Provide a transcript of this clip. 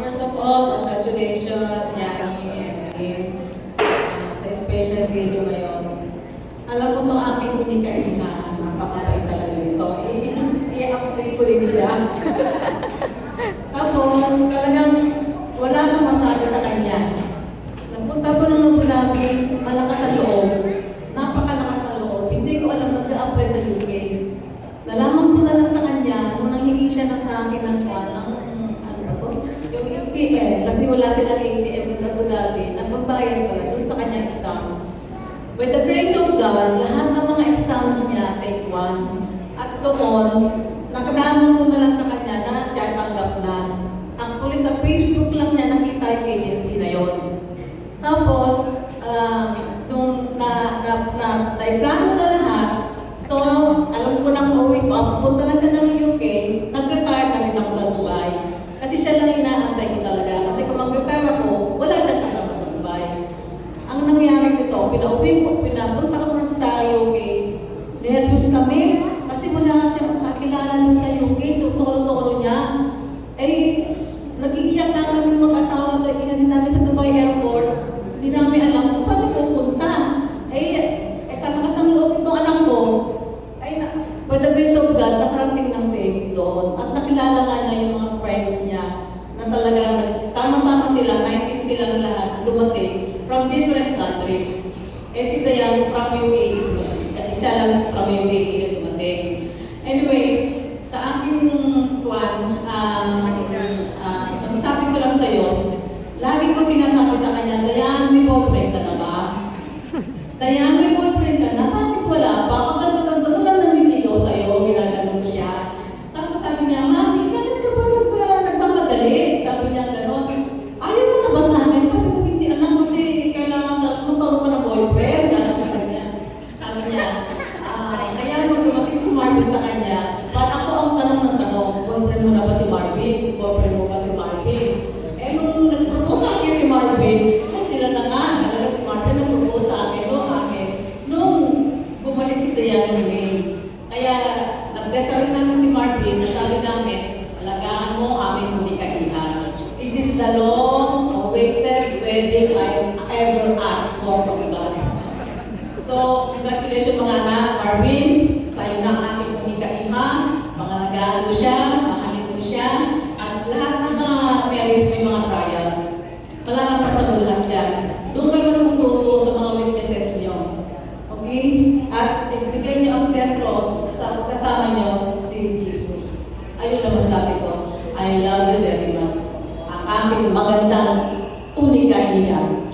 First of all, congratulations, Yani and Lynn, sa special video ngayon. Alam mo itong aming unika-ina, napakabait talaga ito. I-update ko din siya. Tapos, talagang wala nang masabi sa kanya. Napunta to ng Abu Dhabi, malakas sa loob. Napakalakas sa loob. Hindi ko alam nag-a-apply sa UK. Nalaman ko na lang sa kanya nung nanghingi siya na sa akin ng yung ATM, kasi wala silang ATM sa Abu Dhabi, nagbabayad pala doon sa kanyang exam. With the grace of God, lahat ng mga exams niya, take one. At doon, nakalaman ko na lang sa kanya na siya tanggap na. Actually, sa Facebook lang niya nakita yung agency na yon. Tapos, nung naiplano na lahat, so, alam ko nang uwi pa, punta na siya ng UK, nag-retire na rin ako sa Dubai. Kasi siya lang inaantay ko talaga. Kasi kung mag-retire ako, wala siyang kasama sa Dubai. Ang nangyari nito, pinauwi ko, pinapunta ko na sa UK. Nervous kami. Kasi wala siyang kakilala nun sa UK. So, solo-solo niya. Nag-iiyak na kami mag-asawa na inandin namin sa Dubai Airport. Hindi namin alam kung saan siya pupunta. Sa lakas ng loob itong anak ko, by the grace of God, nakarating ng safe doon. At nakilala nga niya yung mga friends niya na talagang sama-sama sila, 19 silang lahat, dumating from different countries. Si Dayan from UAE, isa lang from UAE na dumating. Anyway, sa aking masasabi ko lang sa'yo, lagi ko sinasabi sa kanya, Dayan, may boyfriend ka na ba? Dayan, may boyfriend ka na? Bakit wala pa? Ang ganda-ganda mo lang naniligaw sa'yo, ginagano ko siya. Tapos sabi niya, Mami, bakit ka ba nagmamadali? Sabi niya gano'n. Ayaw mo na ba sa akin? Sabi ko, hindi anak kasi kailangan magkaroon ka ng boyfriend. Sabi niya, kaya nung dumating si Marvin sa kanya, ba't ako ang tanong ng tanong, boyfriend mo na ba si Marvin? Boyfriend mo ba si Marvin? Nung nag-propose sa akin si Marvin, sila na nga, talaga si Marvin nag-propose sa akin, nung bumalik si Dayan ng May. Kaya, nag-besa rin namin si Marvin, nasabi namin, alagaan mo aming unika-iha. This is the long-awaited wedding I ever asked for from God. So, congratulations mga anak, Marvin, sa'yo na ang aming unika-iha, pangalagaan mo siya, mahalin mo siya, at lahat ng mga marriage may mga trials. Malalampasan mo lahat dyan. Doon kayo matututo sa mga witnesses niyo. Okay? At isbigay niyo ang sentro sa kasama niyo si Jesus. Ayun lang masabi ko. I love you very much. Ang aming magandang unika-iha.